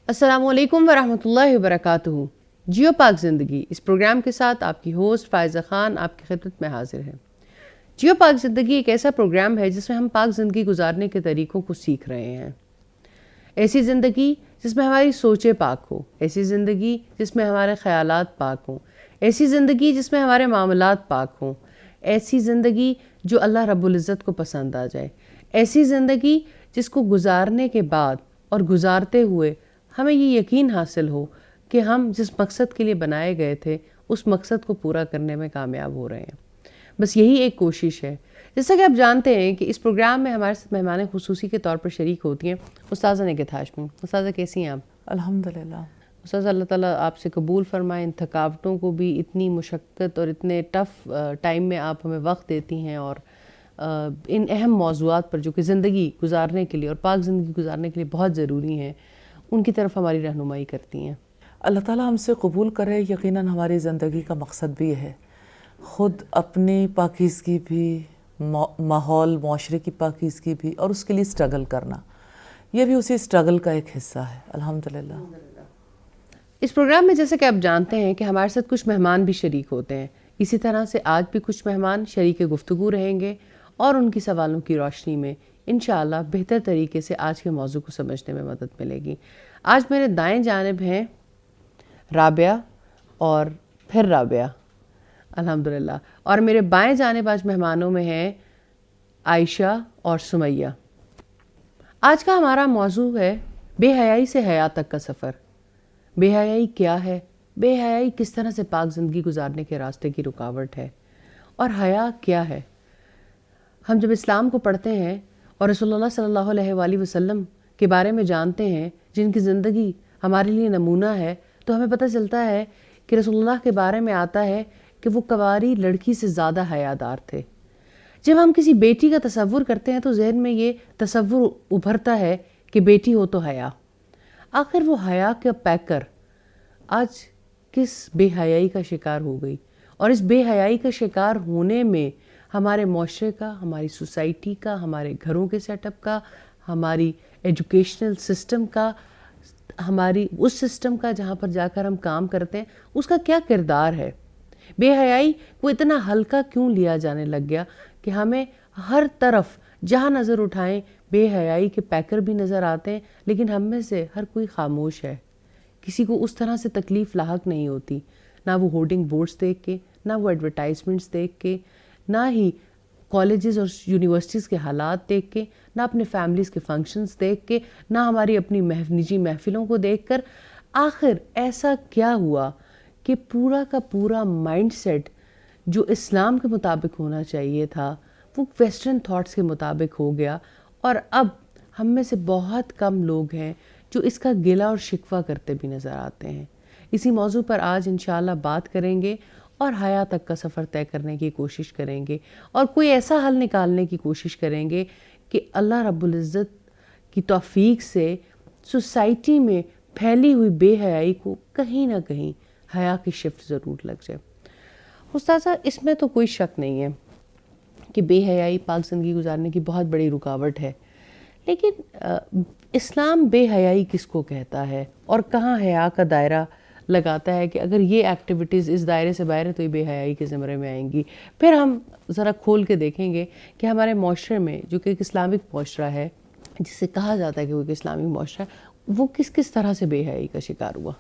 السلام علیکم ورحمۃ وبرکاتہ۔ جیو پاک زندگی اس پروگرام کے ساتھ آپ کی ہوسٹ فائزہ خان آپ کی خدمت میں حاضر ہے۔ جیو پاک زندگی ایک ایسا پروگرام ہے جس میں ہم پاک زندگی گزارنے کے طریقوں کو سیکھ رہے ہیں۔ ایسی زندگی جس میں ہماری سوچیں پاک ہو، ایسی زندگی جس میں ہمارے خیالات پاک ہوں، ایسی زندگی جس میں ہمارے معاملات پاک ہوں، ایسی زندگی جو اللہ رب العزت کو پسند آ جائے، ایسی زندگی جس کو گزارنے کے بعد اور گزارتے ہوئے ہمیں یہ یقین حاصل ہو کہ ہم جس مقصد کے لیے بنائے گئے تھے اس مقصد کو پورا کرنے میں کامیاب ہو رہے ہیں۔ بس یہی ایک کوشش ہے۔ جیسا کہ آپ جانتے ہیں کہ اس پروگرام میں ہمارے ساتھ مہمان خصوصی کے طور پر شریک ہوتی ہیں استاذہ نگہت ہاشمی۔ استاذہ کیسی ہیں آپ؟ الحمدللہ۔ استاذہ اللہ تعالیٰ آپ سے قبول فرمائے، ان تھکاوٹوں کو بھی اتنی مشقت اور اتنے ٹف ٹائم میں آپ ہمیں وقت دیتی ہیں اور ان اہم موضوعات پر جو کہ زندگی گزارنے کے لیے اور پاک زندگی گزارنے کے لیے بہت ضروری ہیں ان کی طرف ہماری رہنمائی کرتی ہیں۔ اللہ تعالیٰ ہم سے قبول کرے۔ یقیناً ہماری زندگی کا مقصد بھی ہے خود اپنی پاکیزگی بھی، ماحول معاشرے کی پاکیزگی بھی، اور اس کے لیے سٹرگل کرنا، یہ بھی اسی سٹرگل کا ایک حصہ ہے الحمدللہ۔ اس پروگرام میں جیسے کہ آپ جانتے ہیں کہ ہمارے ساتھ کچھ مہمان بھی شریک ہوتے ہیں، اسی طرح سے آج بھی کچھ مہمان شریک گفتگو رہیں گے اور ان کی سوالوں کی روشنی میں انشاءاللہ بہتر طریقے سے آج کے موضوع کو سمجھنے میں مدد ملے گی۔ آج میرے دائیں جانب ہیں رابعہ اور پھر رابعہ الحمدللہ، اور میرے بائیں جانب آج مہمانوں میں ہیں عائشہ اور سمیہ۔ آج کا ہمارا موضوع ہے بے حیائی سے حیا تک کا سفر۔ بے حیائی کیا ہے؟ بے حیائی کس طرح سے پاک زندگی گزارنے کے راستے کی رکاوٹ ہے؟ اور حیا کیا ہے؟ ہم جب اسلام کو پڑھتے ہیں اور رسول اللہ صلی اللہ علیہ وآلہ وسلم کے بارے میں جانتے ہیں جن کی زندگی ہمارے لیے نمونہ ہے، تو ہمیں پتہ چلتا ہے کہ رسول اللہ کے بارے میں آتا ہے کہ وہ کنواری لڑکی سے زیادہ حیادار تھے۔ جب ہم کسی بیٹی کا تصور کرتے ہیں تو ذہن میں یہ تصور ابھرتا ہے کہ بیٹی ہو تو حیا۔ آخر وہ حیا کا پیکر آج کس بے حیائی کا شکار ہو گئی، اور اس بے حیائی کا شکار ہونے میں ہمارے معاشرے کا، ہماری سوسائٹی کا، ہمارے گھروں کے سیٹ اپ کا، ہماری ایجوکیشنل سسٹم کا، ہماری اس سسٹم کا جہاں پر جا کر ہم کام کرتے ہیں، اس کا کیا کردار ہے؟ بے حیائی کو اتنا ہلکا کیوں لیا جانے لگ گیا کہ ہمیں ہر طرف جہاں نظر اٹھائیں بے حیائی کے پیکر بھی نظر آتے ہیں، لیکن ہم میں سے ہر کوئی خاموش ہے۔ کسی کو اس طرح سے تکلیف لاحق نہیں ہوتی، نہ وہ ہورڈنگ بورڈز دیکھ کے، نہ وہ ایڈورٹائزمنٹس دیکھ کے، نہ ہی کالجز اور یونیورسٹیز کے حالات دیکھ کے، نہ اپنے فیملیز کے فنکشنز دیکھ کے، نہ ہماری اپنی نجی محفلوں کو دیکھ کر۔ آخر ایسا کیا ہوا کہ پورا کا پورا مائنڈ سیٹ جو اسلام کے مطابق ہونا چاہیے تھا وہ ویسٹرن تھاٹس کے مطابق ہو گیا، اور اب ہم میں سے بہت کم لوگ ہیں جو اس کا گلہ اور شکوہ کرتے بھی نظر آتے ہیں۔ اسی موضوع پر آج انشاءاللہ بات کریں گے اور حیا تک کا سفر طے کرنے کی کوشش کریں گے، اور کوئی ایسا حل نکالنے کی کوشش کریں گے کہ اللہ رب العزت کی توفیق سے سوسائٹی میں پھیلی ہوئی بے حیائی کو کہیں نہ کہیں حیا کی شفٹ ضرور لگ جائے۔ استاذہ، اس میں تو کوئی شک نہیں ہے کہ بے حیائی پاک زندگی گزارنے کی بہت بڑی رکاوٹ ہے، لیکن اسلام بے حیائی کس کو کہتا ہے اور کہاں حیا کا دائرہ لگاتا ہے کہ اگر یہ ایکٹیویٹیز اس دائرے سے باہر ہیں تو یہ بے حیائی کے زمرے میں آئیں گی؟ پھر ہم ذرا کھول کے دیکھیں گے کہ ہمارے معاشرے میں جو کہ ایک اسلامک معاشرہ ہے، جسے کہا جاتا ہے کہ وہ ایک اسلامی معاشرہ ہے، وہ کس کس طرح سے بے حیائی کا شکار ہوا؟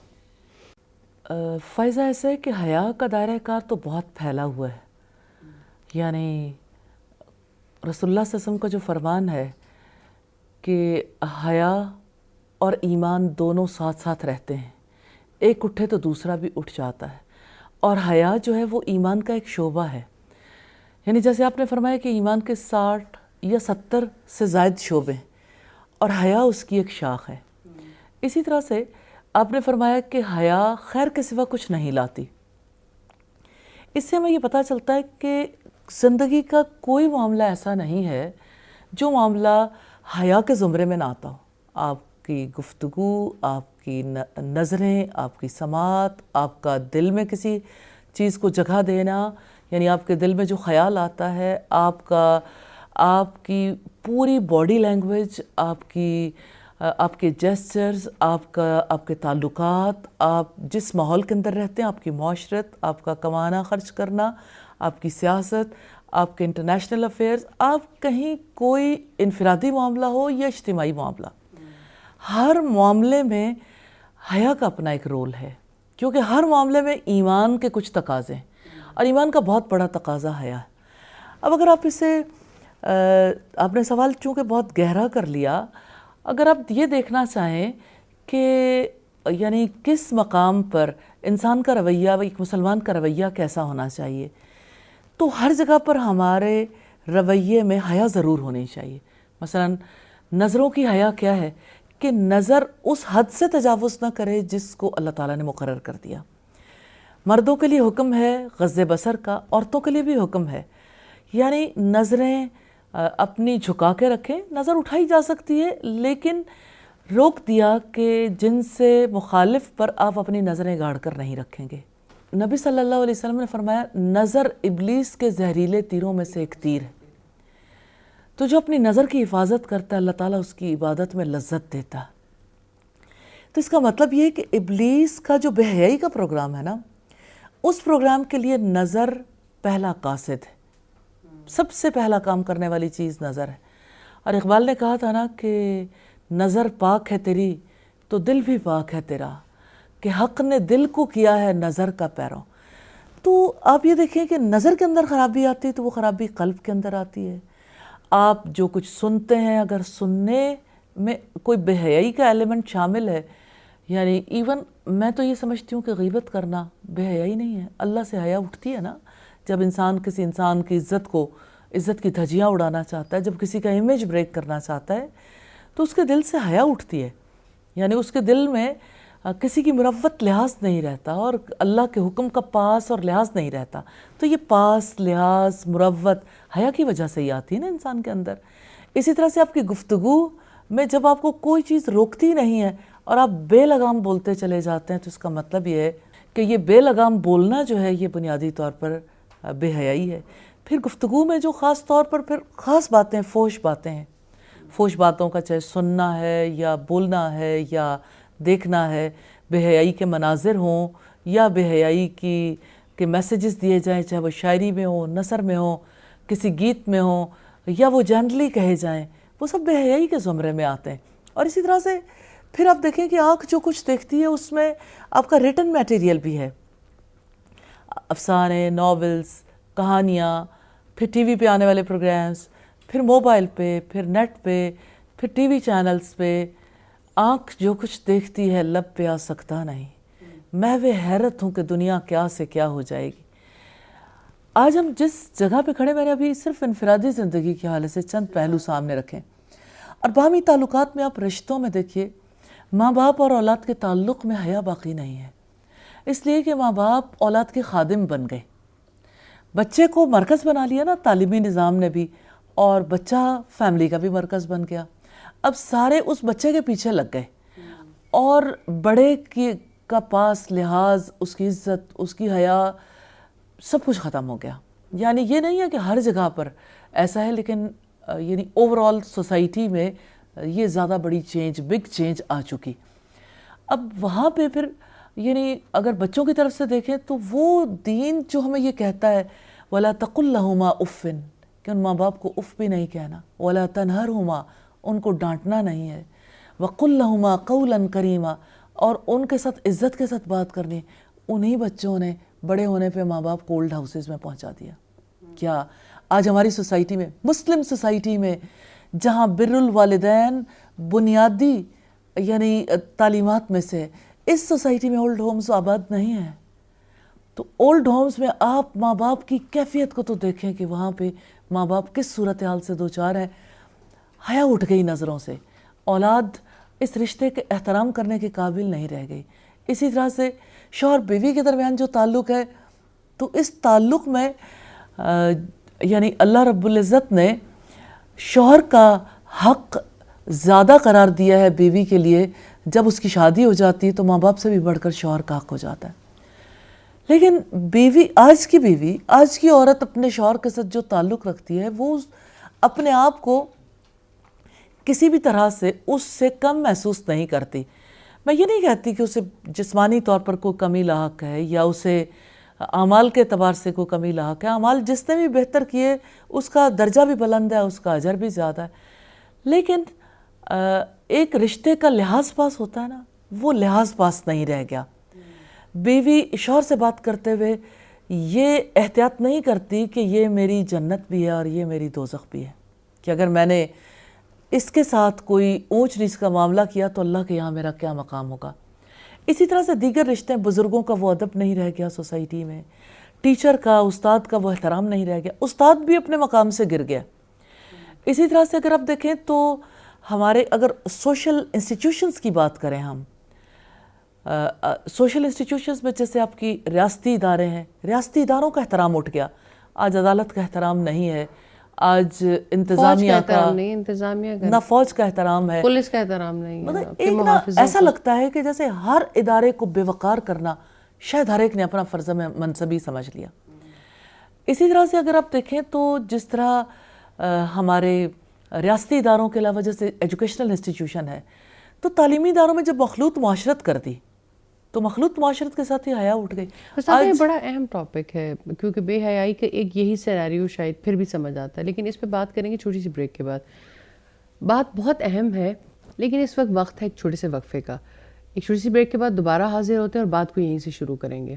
فائزہ، ایسا ہے کہ حیا کا دائرہ کار تو بہت پھیلا ہوا ہے، یعنی رسول اللہ صلی اللہ علیہ وسلم کا جو فرمان ہے کہ حیا اور ایمان دونوں ساتھ ساتھ رہتے ہیں، ایک اٹھے تو دوسرا بھی اٹھ جاتا ہے، اور حیا جو ہے وہ ایمان کا ایک شعبہ ہے۔ یعنی جیسے آپ نے فرمایا کہ ایمان کے 60 یا 70 سے زائد شعبے ہیں اور حیا اس کی ایک شاخ ہے۔ اسی طرح سے آپ نے فرمایا کہ حیا خیر کے سوا کچھ نہیں لاتی. اس سے ہمیں یہ پتہ چلتا ہے کہ زندگی کا کوئی معاملہ ایسا نہیں ہے جو معاملہ حیا کے زمرے میں نہ آتا ہو. آپ کی گفتگو، آپ کی نظریں، آپ کی سماعت، آپ کا دل میں کسی چیز کو جگہ دینا، یعنی آپ کے دل میں جو خیال آتا ہے، آپ کی پوری باڈی لینگویج، آپ کے جیسچرز، آپ کے تعلقات، آپ جس ماحول کے اندر رہتے ہیں، آپ کی معاشرت، آپ کا کمانا خرچ کرنا، آپ کی سیاست، آپ کے انٹرنیشنل افیئرز، آپ کہیں کوئی انفرادی معاملہ ہو یا اجتماعی معاملہ، ہر معاملے میں حیا کا اپنا ایک رول ہے، کیونکہ ہر معاملے میں ایمان کے کچھ تقاضے ہیں اور ایمان کا بہت بڑا تقاضا حیا ہے. اب اگر آپ نے سوال چونکہ بہت گہرا کر لیا، اگر آپ یہ دیکھنا چاہیں کہ یعنی کس مقام پر انسان کا رویہ، ایک مسلمان کا رویہ کیسا ہونا چاہیے، تو ہر جگہ پر ہمارے رویے میں حیا ضرور ہونی چاہیے. مثلا نظروں کی حیا کیا ہے کہ نظر اس حد سے تجاوز نہ کرے جس کو اللہ تعالیٰ نے مقرر کر دیا. مردوں کے لیے حکم ہے غض بصر کا، عورتوں کے لیے بھی حکم ہے، یعنی نظریں اپنی جھکا کے رکھیں. نظر اٹھائی جا سکتی ہے لیکن روک دیا کہ جن سے مخالف پر آپ اپنی نظریں گاڑ کر نہیں رکھیں گے. نبی صلی اللہ علیہ وسلم نے فرمایا نظر ابلیس کے زہریلے تیروں میں سے ایک تیر ہے. تو جو اپنی نظر کی حفاظت کرتا ہے اللہ تعالیٰ اس کی عبادت میں لذت دیتا. تو اس کا مطلب یہ ہے کہ ابلیس کا جو بے حیائی کا پروگرام ہے نا، اس پروگرام کے لیے نظر پہلا قاصد ہے. سب سے پہلا کام کرنے والی چیز نظر ہے. اور اقبال نے کہا تھا نا کہ نظر پاک ہے تیری تو دل بھی پاک ہے تیرا، کہ حق نے دل کو کیا ہے نظر کا پیروں. تو آپ یہ دیکھیں کہ نظر کے اندر خرابی آتی ہے تو وہ خرابی قلب کے اندر آتی ہے. آپ جو کچھ سنتے ہیں، اگر سننے میں کوئی بے حیائی کا ایلیمنٹ شامل ہے، یعنی ایون میں تو یہ سمجھتی ہوں کہ غیبت کرنا بے حیائی نہیں ہے. اللہ سے حیا اٹھتی ہے نا جب انسان کسی انسان کی عزت کی دھجیاں اڑانا چاہتا ہے، جب کسی کا امیج بریک کرنا چاہتا ہے تو اس کے دل سے حیا اٹھتی ہے. یعنی اس کے دل میں کسی کی مروت لحاظ نہیں رہتا اور اللہ کے حکم کا پاس اور لحاظ نہیں رہتا. تو یہ پاس، لحاظ، مروت حیا کی وجہ سے ہی آتی ہے نا انسان کے اندر. اسی طرح سے آپ کی گفتگو میں جب آپ کو کوئی چیز روکتی نہیں ہے اور آپ بے لگام بولتے چلے جاتے ہیں تو اس کا مطلب یہ ہے کہ یہ بے لگام بولنا جو ہے یہ بنیادی طور پر بے حیائی ہے. پھر گفتگو میں جو خاص طور پر پھر خاص باتیں، فوش باتیں ہیں، فوش باتوں کا چاہے سننا ہے یا بولنا ہے یا دیکھنا ہے، بے حیائی کے مناظر ہوں یا بے حیائی کے میسیجز دیے جائیں، چاہے وہ شاعری میں ہوں، نثر میں ہوں، کسی گیت میں ہوں یا وہ جنرلی کہے جائیں، وہ سب بے حیائی کے زمرے میں آتے ہیں. اور اسی طرح سے پھر آپ دیکھیں کہ آنکھ جو کچھ دیکھتی ہے اس میں آپ کا ریٹن میٹیریل بھی ہے، افسانے، ناولز، کہانیاں، پھر ٹی وی پہ آنے والے پروگرامز، پھر موبائل پہ، پھر نیٹ پہ، پھر ٹی وی چینلز پہ. آنکھ جو کچھ دیکھتی ہے لب پہ آ سکتا نہیں. محو حیرت ہوں کہ دنیا کیا سے کیا ہو جائے گی. آج ہم جس جگہ پہ کھڑے، میں نے ابھی صرف انفرادی زندگی کے حوالے سے چند پہلو سامنے رکھے، اور باہمی تعلقات میں آپ رشتوں میں دیکھیے، ماں باپ اور اولاد کے تعلق میں حیا باقی نہیں ہے. اس لیے کہ ماں باپ اولاد کے خادم بن گئے، بچے کو مرکز بنا لیا نا تعلیمی نظام نے بھی، اور بچہ فیملی کا بھی مرکز بن گیا. اب سارے اس بچے کے پیچھے لگ گئے اور بڑے کا پاس لحاظ، اس کی عزت، اس کی حیا، سب کچھ ختم ہو گیا. یعنی یہ نہیں ہے کہ ہر جگہ پر ایسا ہے، لیکن یعنی اوور آل سوسائٹی میں یہ زیادہ بڑی چینج، بگ چینج آ چکی. اب وہاں پہ پھر یعنی اگر بچوں کی طرف سے دیکھیں تو وہ دین جو ہمیں یہ کہتا ہے وَلَا تَقُلْ لَهُمَا اُفٍّ، کہ ان ماں باپ کو اف بھی نہیں کہنا، وَلَا تَنْهَرْهُمَا، ان کو ڈانٹنا نہیں ہے، وَقُلْ لَهُمَا قَوْلًا كَرِيمًا، اور ان کے ساتھ عزت کے ساتھ بات کرنی. انہی بچوں نے بڑے ہونے پہ ماں باپ کو اولڈ ہاؤسز میں پہنچا دیا. کیا آج ہماری سوسائٹی میں، مسلم سوسائٹی میں، جہاں بر الوالدین بنیادی یعنی تعلیمات میں سے، اس سوسائٹی میں اولڈ ہومز آباد نہیں ہیں. تو اولڈ ہومز میں آپ ماں باپ کی کیفیت کو تو دیکھیں کہ وہاں پہ ماں باپ کس صورتحال سے دوچار ہیں. حیا اٹھ گئی نظروں سے. اولاد اس رشتے کے احترام کرنے کے قابل نہیں رہ گئی. اسی طرح سے شوہر بیوی کے درمیان جو تعلق ہے تو اس تعلق میں یعنی اللہ رب العزت نے شوہر کا حق زیادہ قرار دیا ہے بیوی کے لیے. جب اس کی شادی ہو جاتی ہے تو ماں باپ سے بھی بڑھ کر شوہر کا حق ہو جاتا ہے. لیکن بیوی، آج کی عورت اپنے شوہر کے ساتھ جو تعلق رکھتی ہے وہ اپنے آپ کو کسی بھی طرح سے اس سے کم محسوس نہیں کرتی. میں یہ نہیں کہتی کہ اسے جسمانی طور پر کوئی کمی لاحق ہے یا اسے اعمال کے اعتبار سے کوئی کمی لاحق ہے. اعمال جس نے بھی بہتر کیے اس کا درجہ بھی بلند ہے، اس کا اجر بھی زیادہ ہے. لیکن ایک رشتے کا لحاظ پاس ہوتا ہے نا، وہ لحاظ پاس نہیں رہ گیا. بیوی شوہر سے بات کرتے ہوئے یہ احتیاط نہیں کرتی کہ یہ میری جنت بھی ہے اور یہ میری دوزخ بھی ہے، کہ اگر میں نے اس کے ساتھ کوئی اونچ نیچ کا معاملہ کیا تو اللہ کے یہاں میرا کیا مقام ہوگا. اسی طرح سے دیگر رشتے، بزرگوں کا وہ ادب نہیں رہ گیا سوسائٹی میں، ٹیچر کا، استاد کا وہ احترام نہیں رہ گیا، استاد بھی اپنے مقام سے گر گیا. اسی طرح سے اگر آپ دیکھیں تو ہمارے اگر سوشل انسٹیٹیوشنز کی بات کریں، ہم سوشل انسٹیٹیوشنز میں جیسے آپ کی ریاستی ادارے ہیں، ریاستی اداروں کا احترام اٹھ گیا. آج عدالت کا احترام نہیں ہے، آج انتظامیہ کا نہیں، انتظامیہ کا نہ فوج کا احترام ہے، پولیس کا احترام نہیں ہے. مطلب ایک نا ایسا لگتا ہے کہ جیسے ہر ادارے کو بے وقار کرنا شاید ہر ایک نے اپنا فرض منصبی سمجھ لیا. اسی طرح سے اگر آپ دیکھیں تو جس طرح ہمارے ریاستی اداروں کے علاوہ جیسے ایجوکیشنل انسٹیٹیوشن ہے، تو تعلیمی اداروں میں جب مخلوط معاشرت کر دی تو مخلوط معاشرت کے ساتھ ہی حیا اٹھ گئی. یہ بڑا اہم ٹاپک ہے کیونکہ بے حیائی کا ایک یہی سیناریو شاید پھر بھی سمجھ آتا ہے، لیکن اس پہ بات کریں گے چھوٹی سی بریک کے بعد. بات بہت اہم ہے لیکن اس وقت ہے ایک چھوٹے سے وقفے کا. ایک چھوٹی سی بریک کے بعد دوبارہ حاضر ہوتے ہیں اور بات کو یہیں سے شروع کریں گے.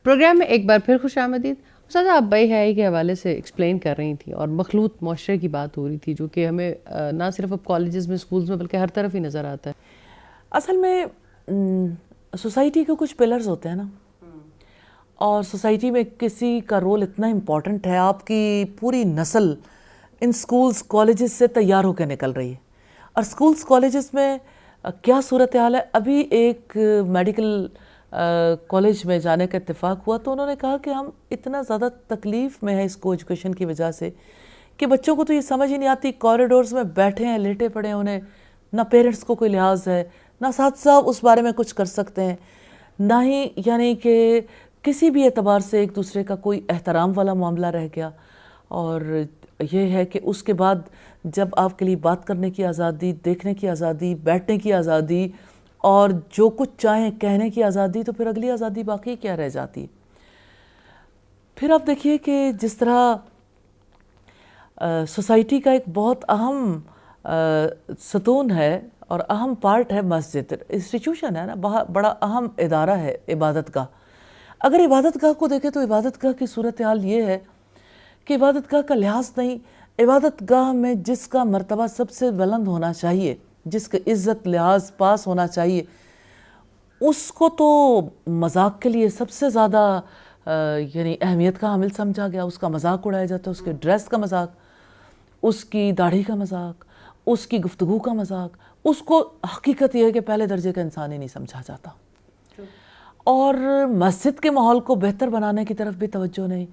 پروگرام میں ایک بار پھر خوش آمدید. استاد، آپ بے حیائی کے حوالے سے ایکسپلین کر رہی تھیں اور مخلوط معاشرے کی بات ہو رہی تھی جو کہ ہمیں نہ صرف اب کالجز میں، اسکولز میں، بلکہ ہر طرف ہی نظر آتا ہے. اصل میں سوسائٹی کے کچھ پلرز ہوتے ہیں نا، اور سوسائٹی میں کسی کا رول اتنا امپورٹنٹ ہے. آپ کی پوری نسل ان سکولز کالجز سے تیار ہو کے نکل رہی ہے، اور سکولز کالجز میں کیا صورتحال ہے. ابھی ایک میڈیکل کالج میں جانے کا اتفاق ہوا تو انہوں نے کہا کہ ہم اتنا زیادہ تکلیف میں ہیں اس کو ایجوکیشن کی وجہ سے کہ بچوں کو تو یہ سمجھ ہی نہیں آتی، کوریڈورز میں بیٹھے ہیں، لیٹے پڑے ہیں، انہیں نہ پیرنٹس کو کوئی لحاظ ہے، نہ اساتذہ اس بارے میں کچھ کر سکتے ہیں، نہ ہی یعنی کہ کسی بھی اعتبار سے ایک دوسرے کا کوئی احترام والا معاملہ رہ گیا. اور یہ ہے کہ اس کے بعد جب آپ کے لیے بات کرنے کی آزادی، دیکھنے کی آزادی، بیٹھنے کی آزادی اور جو کچھ چاہیں کہنے کی آزادی، تو پھر اگلی آزادی باقی کیا رہ جاتی. پھر آپ دیکھیے کہ جس طرح سوسائٹی کا ایک بہت اہم ستون ہے اور اہم پارٹ ہے مسجد، انسٹیٹیوشن ہے نا، بڑا اہم ادارہ ہے عبادت گاہ. اگر عبادت گاہ کو دیکھیں تو عبادت گاہ کی صورتحال یہ ہے کہ عبادت گاہ کا لحاظ نہیں. عبادت گاہ میں جس کا مرتبہ سب سے بلند ہونا چاہیے، جس کا عزت لحاظ پاس ہونا چاہیے، اس کو تو مذاق کے لیے سب سے زیادہ یعنی اہمیت کا حامل سمجھا گیا. اس کا مذاق اڑایا جاتا ہے، اس کے ڈریس کا مذاق، اس کی داڑھی کا مذاق، اس کی گفتگو کا مذاق. اس کو حقیقت یہ ہے کہ پہلے درجے کا انسان ہی نہیں سمجھا جاتا. اور مسجد کے ماحول کو بہتر بنانے کی طرف بھی توجہ نہیں.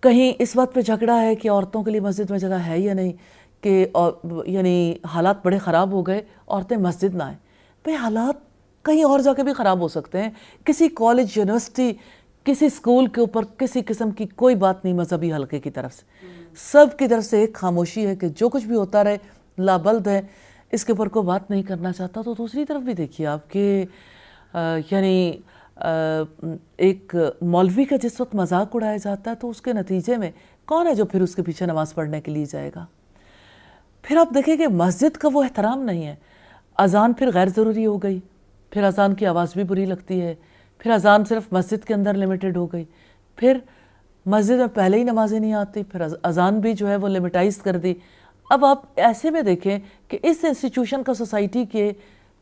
کہیں اس بات پہ جھگڑا ہے کہ عورتوں کے لیے مسجد میں جگہ ہے یا نہیں، کہ یعنی حالات بڑے خراب ہو گئے، عورتیں مسجد نہ آئیں. بھئی حالات کہیں اور جا کے بھی خراب ہو سکتے ہیں. کسی کالج، یونیورسٹی کسی اسکول کے اوپر کسی قسم کی کوئی بات نہیں مذہبی حلقے کی طرف سے. سب کی طرف سے ایک خاموشی ہے کہ جو کچھ بھی ہوتا رہے، لابلد ہے، اس کے اوپر کوئی بات نہیں کرنا چاہتا. تو دوسری طرف بھی دیکھیے آپ کہ یعنی ایک مولوی کا جس وقت مذاق اڑایا جاتا ہے تو اس کے نتیجے میں کون ہے جو پھر اس کے پیچھے نماز پڑھنے کے لیے جائے گا؟ پھر آپ دیکھیں کہ مسجد کا وہ احترام نہیں ہے. اذان پھر غیر ضروری ہو گئی، پھر اذان کی آواز بھی بری لگتی ہے، پھر اذان صرف مسجد کے اندر لمیٹڈ ہو گئی، پھر مسجد میں پہلے ہی نمازیں نہیں آتی، پھر اذان بھی جو ہے وہ لمیٹائز کر دی. اب آپ ایسے میں دیکھیں کہ اس انسٹیٹیوشن کا سوسائٹی کے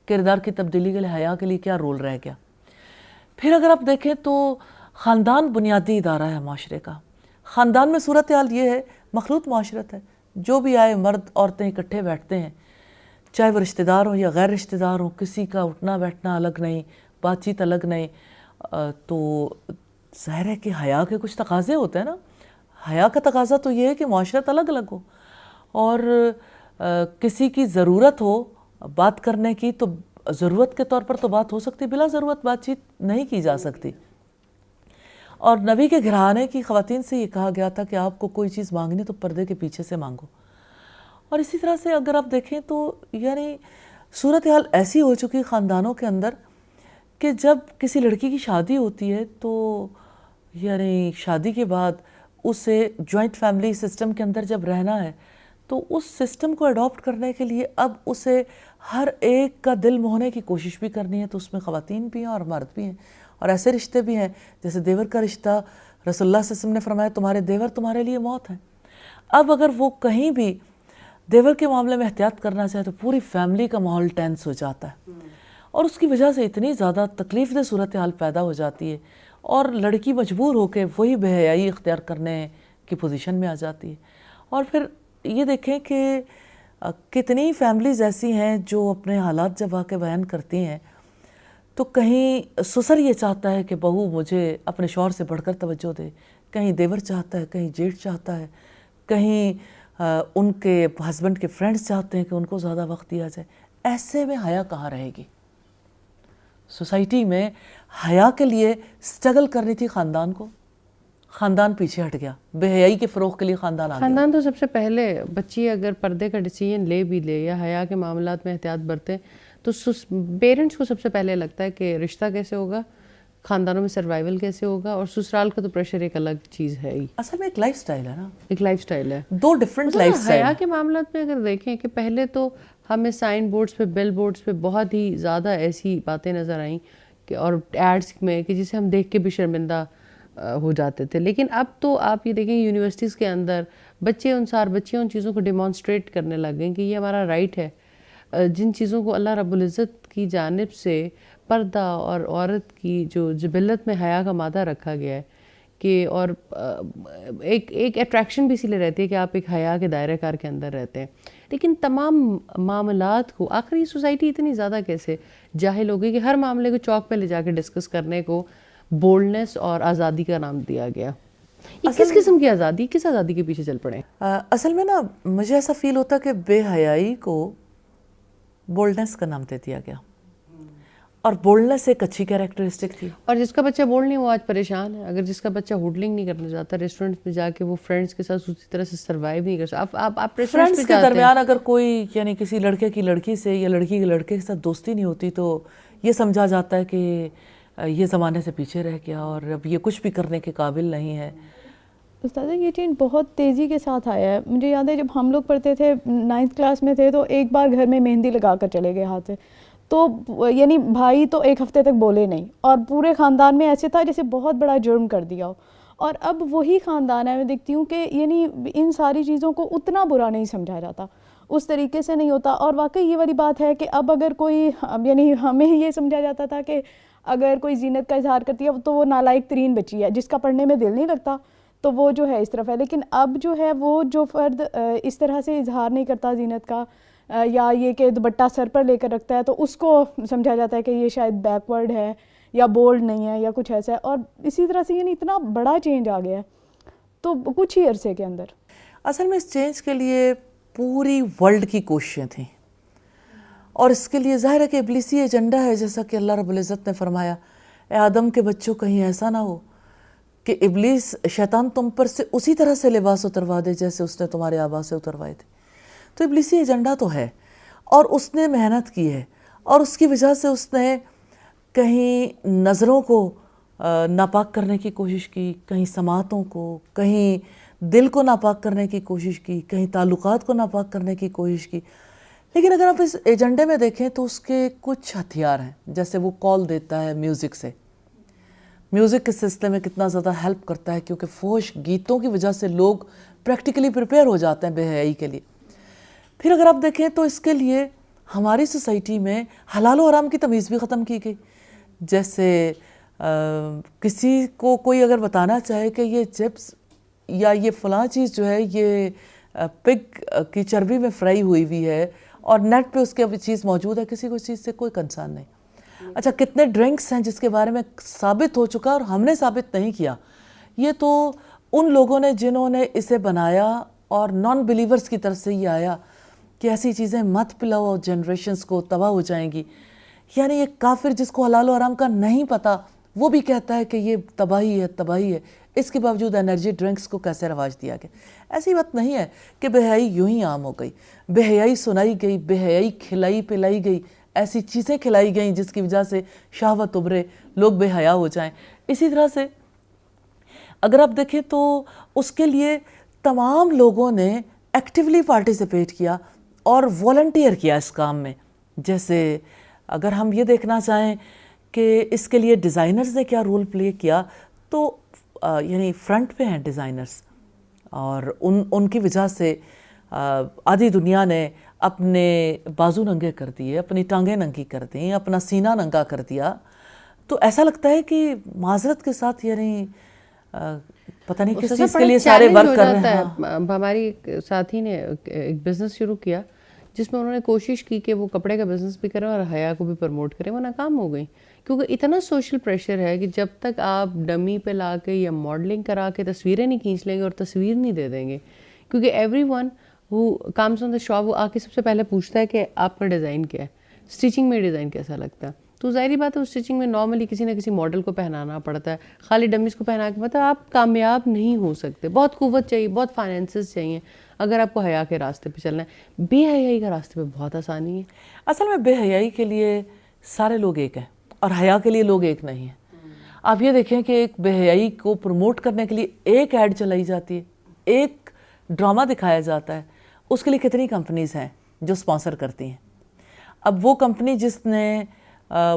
کردار کی تبدیلی کے لیے، حیا کے لیے کیا رول رہ گیا. پھر اگر آپ دیکھیں تو خاندان بنیادی ادارہ ہے معاشرے کا. خاندان میں صورتحال یہ ہے، مخلوط معاشرت ہے، جو بھی آئے مرد عورتیں اکٹھے بیٹھتے ہیں، چاہے وہ رشتہ دار ہوں یا غیر رشتہ دار ہوں، کسی کا اٹھنا بیٹھنا الگ نہیں، بات چیت الگ نہیں. تو ظاہر ہے کہ حیا کے کچھ تقاضے ہوتے ہیں نا. حیا کا تقاضا تو یہ ہے کہ معاشرت الگ الگ ہو، اور کسی کی ضرورت ہو بات کرنے کی تو ضرورت کے طور پر تو بات ہو سکتی، بلا ضرورت بات چیت نہیں کی جا سکتی. اور نبی کے گھرانے کی خواتین سے یہ کہا گیا تھا کہ آپ کو کوئی چیز مانگنی تو پردے کے پیچھے سے مانگو. اور اسی طرح سے اگر آپ دیکھیں تو یعنی صورتحال ایسی ہو چکی خاندانوں کے اندر کہ جب کسی لڑکی کی شادی ہوتی ہے تو یعنی شادی کے بعد اسے جوائنٹ فیملی سسٹم کے اندر جب رہنا ہے تو اس سسٹم کو اڈاپٹ کرنے کے لیے اب اسے ہر ایک کا دل موہنے کی کوشش بھی کرنی ہے. تو اس میں خواتین بھی ہیں اور مرد بھی ہیں، اور ایسے رشتے بھی ہیں جیسے دیور کا رشتہ. رسول اللہ صلی اللہ علیہ وسلم نے فرمایا تمہارے دیور تمہارے لیے موت ہے. اب اگر وہ کہیں بھی دیور کے معاملے میں احتیاط کرنا چاہے تو پوری فیملی کا ماحول ٹینس ہو جاتا ہے، اور اس کی وجہ سے اتنی زیادہ تکلیف دہ صورتحال پیدا ہو جاتی ہے، اور لڑکی مجبور ہو کے وہی بے حیائی اختیار کرنے کی پوزیشن میں آ جاتی ہے. اور پھر یہ دیکھیں کہ کتنی فیملیز ایسی ہیں جو اپنے حالات جب آ کے بیان کرتی ہیں تو کہیں سسر یہ چاہتا ہے کہ بہو مجھے اپنے شوہر سے بڑھ کر توجہ دے، کہیں دیور چاہتا ہے، کہیں جیٹھ چاہتا ہے، کہیں ان کے ہسبینڈ کے فرینڈز چاہتے ہیں کہ ان کو زیادہ وقت دیا جائے. ایسے میں حیا کہاں رہے گی؟ سوسائٹی میں حیا کے لیے سٹرگل کرنی تھی خاندان کو، خاندان پیچھے ہٹ گیا. بے حیائی کے فروغ کے لیے خاندان آگے. خاندان تو سب سے پہلے بچی اگر پردے کا ڈیسیجن لے بھی لے یا حیا کے معاملات میں احتیاط برتے تو پیرنٹس کو سب سے پہلے لگتا ہے کہ رشتہ کیسے ہوگا، خاندانوں میں سروائیول کیسے ہوگا، اور سسرال کا تو پریشر ایک الگ چیز ہے ہی. اصل میں ایک لائف سٹائل ہے نا، ایک لائف سٹائل ہے، دو ڈیفرنٹ لائف سٹائل. حیا کے معاملات میں اگر دیکھیں کہ پہلے تو ہمیں سائن بورڈز پہ، بل بورڈز پہ بہت ہی زیادہ ایسی باتیں نظر آئیں کہ اور ایڈز میں کہ جسے ہم دیکھ کے بھی شرمندہ ہو جاتے تھے. لیکن اب تو آپ یہ دیکھیں یونیورسٹیز کے اندر بچیاں ان چیزوں کو ڈیمانسٹریٹ کرنے لگ گئے کہ یہ ہمارا رائٹ ہے. جن چیزوں کو اللہ رب العزت کی جانب سے پردہ اور عورت کی جو جبلت میں حیا کا مادہ رکھا گیا ہے کہ، اور ایک اٹریکشن بھی اسی لیے رہتی ہے کہ آپ ایک حیا کے دائرہ کار کے اندر رہتے ہیں. لیکن تمام معاملات کو آخری سوسائٹی اتنی زیادہ کیسے جاہل ہو گئی کہ ہر معاملے کو چوک پہ لے جا کے ڈسکس کرنے کو بولڈنس اور آزادی کا نام دیا گیا. یہ کس قسم کی آزادی، کس آزادی کے پیچھے چل پڑے؟ اصل میں نا مجھے ایسا فیل ہوتا کہ بے حیائی کو بولڈنس کا نام دے دیا گیا، اور بولڈنس ایک اچھی کیریکٹرسٹک تھی. اور جس کا بچہ بول نہیں وہ آج پریشان ہے. اگر جس کا بچہ ہوڈلنگ نہیں کرنا چاہتا، ریسٹورنٹس میں جا کے وہ فرینڈس کے ساتھ اسی طرح سے سروائیو نہیں کر سکتا. آپ فرینڈس کے درمیان اگر کوئی یعنی کسی لڑکے کی لڑکی سے یا لڑکی کے لڑکے کے ساتھ دوستی نہیں ہوتی تو یہ سمجھا جاتا ہے کہ یہ زمانے سے پیچھے رہ گیا اور اب یہ کچھ بھی کرنے کے قابل نہیں ہے. استاذہ یہ چینج بہت تیزی کے ساتھ آیا ہے. مجھے یاد ہے جب ہم لوگ پڑھتے تھے 9th کلاس میں تھے تو ایک بار گھر میں مہندی لگا کر چلے گئے ہاتھ سے، تو یعنی بھائی تو ایک ہفتے تک بولے نہیں، اور پورے خاندان میں ایسے تھا جیسے بہت بڑا جرم کر دیا ہو. اور اب وہی خاندان ہے، میں دیکھتی ہوں کہ یعنی ان ساری چیزوں کو اتنا برا نہیں سمجھا جاتا، اس طریقے سے نہیں ہوتا. اور واقعی یہ والی بات ہے کہ اب اگر کوئی یعنی ہمیں یہ سمجھا جاتا تھا کہ اگر کوئی زینت کا اظہار کرتی ہے تو وہ نالائق ترین بچی ہے، جس کا پڑھنے میں دل نہیں لگتا تو وہ جو ہے اس طرف ہے. لیکن اب جو ہے وہ جو فرد اس طرح سے اظہار نہیں کرتا زینت کا، یا یہ کہ دوپٹہ سر پر لے کر رکھتا ہے تو اس کو سمجھا جاتا ہے کہ یہ شاید بیکورڈ ہے یا بولڈ نہیں ہے یا کچھ ایسا ہے. اور اسی طرح سے یعنی اتنا بڑا چینج آ گیا ہے تو کچھ ہی عرصے کے اندر. اصل میں اس چینج کے لیے پوری ورلڈ کی کوششیں تھیں، اور اس کے لیے ظاہر ہے کہ ابلیسی ایجنڈا ہے، جیسا کہ اللہ رب العزت نے فرمایا اے آدم کے بچوں کہیں ایسا نہ ہو کہ ابلیس شیطان تم پر سے اسی طرح سے لباس اتروا دے جیسے اس نے تمہارے آبا سے اتروائے تھے. تو ابلیسی ایجنڈا تو ہے اور اس نے محنت کی ہے اور اس کی وجہ سے اس نے کہیں نظروں کو ناپاک کرنے کی کوشش کی, کہیں سماعتوں کو, کہیں دل کو ناپاک کرنے کی کوشش کی, کہیں تعلقات کو ناپاک کرنے کی کوشش کی. لیکن اگر آپ اس ایجنڈے میں دیکھیں تو اس کے کچھ ہتھیار ہیں. جیسے وہ کال دیتا ہے میوزک سے, میوزک کے سلسلے میں کتنا زیادہ ہیلپ کرتا ہے کیونکہ فوش گیتوں کی وجہ سے لوگ پریکٹیکلی پریپیئر ہو جاتے ہیں بے حیائی کے لیے. پھر اگر آپ دیکھیں تو اس کے لیے ہماری سوسائٹی میں حلال و حرام کی تمیز بھی ختم کی گئی. جیسے کسی کو کوئی اگر بتانا چاہے کہ یہ چپس یا یہ فلاں چیز جو ہے یہ پگ کی چربی میں فرائی ہوئی ہے اور نیٹ پہ اس کے چیز موجود ہے, کسی کو اس چیز سے کوئی کنسرن نہیں. اچھا کتنے ڈرنکس ہیں جس کے بارے میں ثابت ہو چکا اور ہم نے ثابت نہیں کیا. یہ تو ان لوگوں نے جنہوں نے اسے بنایا اور نان بلیورز کی طرف سے یہ آیا کہ ایسی چیزیں مت پلاؤ, جنریشنز کو تباہ ہو جائیں گی. یعنی ایک کافر جس کو حلال و حرام کا نہیں پتا وہ بھی کہتا ہے کہ یہ تباہی ہے تباہی ہے. اس کے باوجود انرجی ڈرنکس کو کیسے رواج دیا گیا. ایسی بات نہیں ہے کہ بے حیائی یوں ہی عام ہو گئی. بے حیائی سنائی گئی, بے حیائی کھلائی پلائی گئی, ایسی چیزیں کھلائی گئیں جس کی وجہ سے شہوت ابھرے, لوگ بے حیا ہو جائیں. اسی طرح سے اگر آپ دیکھیں تو اس کے لیے تمام لوگوں نے ایکٹیولی پارٹیسپیٹ کیا اور والنٹیئر کیا اس کام میں. جیسے اگر ہم یہ دیکھنا چاہیں کہ اس کے لیے ڈیزائنرز نے کیا رول پلے کیا تو یعنی فرنٹ پہ ہیں ڈیزائنرز اور ان کی وجہ سے آدھی دنیا نے اپنے بازو ننگے کر دیے, اپنی ٹانگیں ننگی کر دیں, اپنا سینہ ننگا کر دیا. تو ایسا لگتا ہے کہ معذرت کے ساتھ یعنی پتہ نہیں کس چیز کے لیے سارے ورک کر رہے ہیں. ہماری ساتھی نے ایک بزنس شروع کیا جس میں انہوں نے کوشش کی کہ وہ کپڑے کا بزنس بھی کریں اور حیا کو بھی پروموٹ کریں, وہ ناکام ہو گئی کیونکہ اتنا سوشل پریشر ہے کہ جب تک آپ ڈمی پہ لا کے یا ماڈلنگ کرا کے تصویریں نہیں کھینچ لیں گے اور تصویر نہیں دے دیں گے, کیونکہ every one who comes on the shop وہ آ کے سب سے پہلے پوچھتا ہے کہ آپ کا ڈیزائن کیا ہے, اسٹیچنگ میں ڈیزائن کیسا لگتا ہے. تو ظاہری بات ہے اس اسٹیچنگ میں نارملی کسی نہ کسی ماڈل کو پہنانا پڑتا ہے, خالی ڈمیز کو پہنا کے مطلب آپ کامیاب نہیں ہو سکتے. بہت قوت چاہیے, بہت فائنینسز چاہیے اگر آپ کو حیا کے راستے پہ چلنا ہے. بے حیائی کا راستے پہ بہت آسانی ہے. اصل میں بے حیائی کے لیے سارے لوگ ایک ہیں اور حیا کے لیے لوگ ایک نہیں ہیں. آپ یہ دیکھیں کہ ایک بے حیائی کو پروموٹ کرنے کے لیے ایک ایڈ چلائی جاتی ہے, ایک ڈرامہ دکھایا جاتا ہے, اس کے لیے کتنی کمپنیز ہیں جو سپانسر کرتی ہیں. اب وہ کمپنی جس نے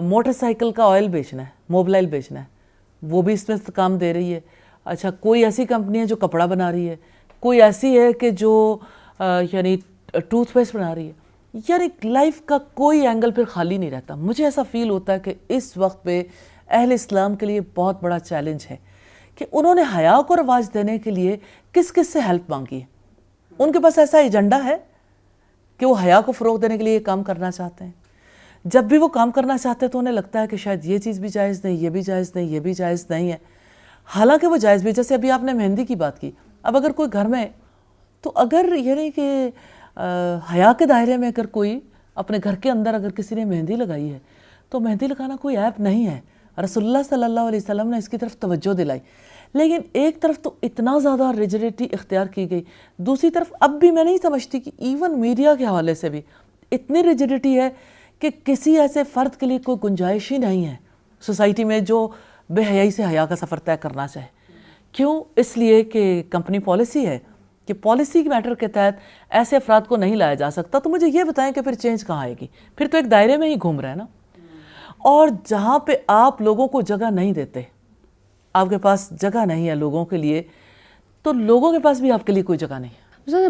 موٹر سائیکل کا آئل بیچنا ہے, موبلائل بیچنا ہے, وہ بھی اس میں کام دے رہی ہے. اچھا کوئی ایسی کمپنی ہے جو کپڑا بنا رہی ہے, کوئی ایسی ہے کہ جو یعنی ٹوتھ پیسٹ بنا رہی ہے. یعنی لائف کا کوئی اینگل پھر خالی نہیں رہتا. مجھے ایسا فیل ہوتا ہے کہ اس وقت پہ اہل اسلام کے لیے بہت بڑا چیلنج ہے کہ انہوں نے حیا کو رواج دینے کے لیے کس کس سے ہیلپ مانگی ہے. ان کے پاس ایسا ایجنڈا ہے کہ وہ حیا کو فروغ دینے کے لیے یہ کام کرنا چاہتے ہیں. جب بھی وہ کام کرنا چاہتے ہیں تو انہیں لگتا ہے کہ شاید یہ چیز بھی جائز نہیں, یہ بھی جائز نہیں, یہ بھی جائز نہیں ہے. حالانکہ وہ جائز بھی. جیسے ابھی آپ نے مہندی کی بات کی, اب اگر کوئی گھر میں تو اگر یعنی کہ حیا کے دائرے میں اگر کوئی اپنے گھر کے اندر اگر کسی نے مہندی لگائی ہے تو مہندی لگانا کوئی عیب نہیں ہے. رسول اللہ صلی اللہ علیہ وسلم نے اس کی طرف توجہ دلائی. لیکن ایک طرف تو اتنا زیادہ ریجڈیٹی اختیار کی گئی, دوسری طرف اب بھی میں نہیں سمجھتی کہ ایون میڈیا کے حوالے سے بھی اتنی ریجڈیٹی ہے کہ کسی ایسے فرد کے لیے کوئی گنجائش ہی نہیں ہے سوسائٹی میں جو بے حیائی سے حیا کا سفر طے کرنا چاہے. کیوں؟ اس لیے کہ کمپنی پالیسی ہے کہ پالیسی کے میٹر کے تحت ایسے افراد کو نہیں لایا جا سکتا. تو مجھے یہ بتائیں کہ پھر چینج کہاں آئے گی؟ پھر تو ایک دائرے میں ہی گھوم رہے ہیں نا. اور جہاں پہ آپ لوگوں کو جگہ نہیں دیتے, آپ کے پاس جگہ نہیں ہے لوگوں کے لیے, تو لوگوں کے پاس بھی آپ کے لیے کوئی جگہ نہیں ہے.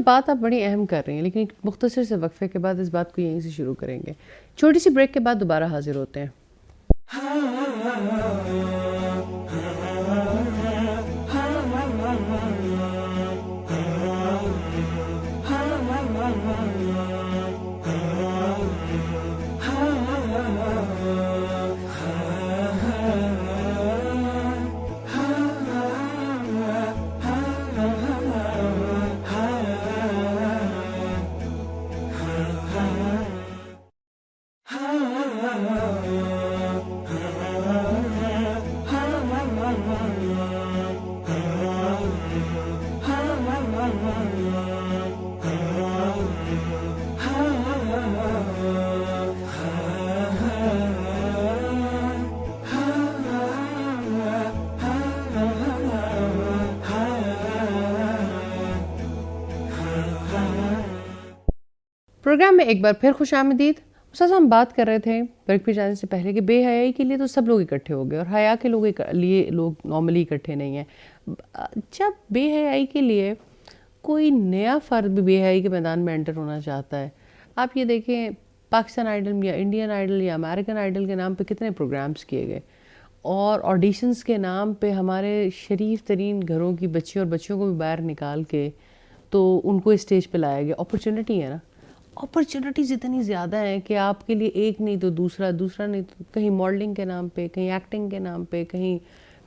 بات آپ بڑی اہم کر رہی ہیں, لیکن ایک مختصر سے وقفے کے بعد اس بات کو یہیں سے شروع کریں گے. چھوٹی سی بریک کے بعد دوبارہ حاضر ہوتے ہیں. پروگرام میں ایک بار پھر خوش آمدید. استاذ ہم بات کر رہے تھے بریک پہ جانے سے پہلے کہ بے حیائی کے لیے تو سب لوگ اکٹھے ہو گئے اور حیا کے لیے لوگ نارملی اکٹھے نہیں ہیں. جب بے حیائی کے لیے کوئی نیا فرد بھی بے حیائی کے میدان میں انٹر ہونا چاہتا ہے, آپ یہ دیکھیں پاکستان آئیڈل یا انڈین آئیڈل یا امریکن آئیڈل کے نام پہ کتنے پروگرامز کیے گئے, اور آڈیشنز کے نام پہ ہمارے شریف ترین گھروں کی بچیوں اور بچوں کو بھی باہر نکال کے تو ان کو اسٹیج پہ لایا گیا. اپرچونٹی ہے نا, اپرچونٹیز اتنی زیادہ ہیں کہ آپ کے لیے ایک نہیں تو دوسرا نہیں تو کہیں ماڈلنگ کے نام پہ, کہیں ایکٹنگ کے نام پہ, کہیں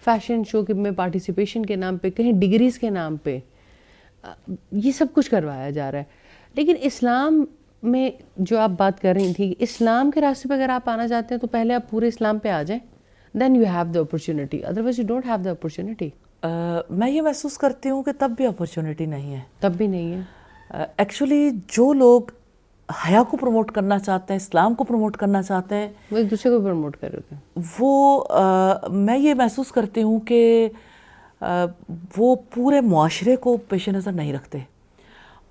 فیشن شو میں پارٹیسپیشن کے نام پہ, کہیں ڈگریز کے نام پہ, یہ سب کچھ کروایا جا رہا ہے. لیکن اسلام میں جو آپ بات کر رہی تھی, اسلام کے راستے پہ اگر آپ آنا چاہتے ہیں تو پہلے آپ پورے اسلام پہ آ جائیں, then you have the opportunity, otherwise you don't have the opportunity. میں یہ محسوس کرتی ہوں کہ تب بھی اپرچونٹی نہیں ہے. تب بھی نہیں ہے. ایکچولی جو لوگ حیا کو پروموٹ کرنا چاہتے ہیں, اسلام کو پروموٹ کرنا چاہتے ہیں, وہ ایک دوسرے کو پروموٹ کر رہے ہیں. وہ میں یہ محسوس کرتی ہوں کہ وہ پورے معاشرے کو پیش نظر نہیں رکھتے,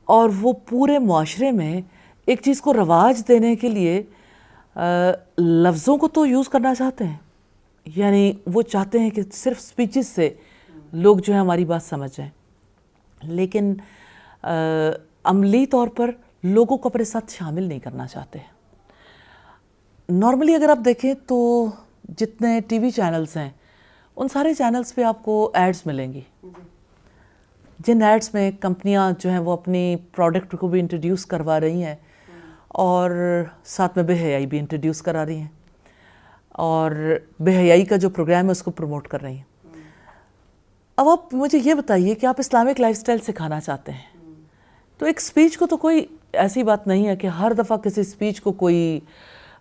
اور وہ پورے معاشرے میں ایک چیز کو رواج دینے کے لیے لفظوں کو تو یوز کرنا چاہتے ہیں, یعنی وہ چاہتے ہیں کہ صرف سپیچز سے لوگ جو ہے ہماری بات سمجھ جائیں, لیکن عملی طور پر لوگوں کو اپنے ساتھ شامل نہیں کرنا چاہتے. نارملی اگر آپ دیکھیں تو جتنے ٹی وی چینلز ہیں ان سارے چینلز پہ آپ کو ایڈز ملیں گی, جن ایڈز میں کمپنیاں جو ہیں وہ اپنی پروڈکٹ کو بھی انٹروڈیوس کروا رہی ہیں اور ساتھ میں بے حیائی بھی انٹروڈیوس کرا رہی ہیں, اور بے حیائی کا جو پروگرام ہے اس کو پروموٹ کر رہی ہیں. اب آپ مجھے یہ بتائیے کہ آپ اسلامک لائف سٹائل سکھانا چاہتے ہیں تو ایک سپیچ کو تو کوئی ایسی بات نہیں ہے کہ ہر دفعہ کسی سپیچ کو کوئی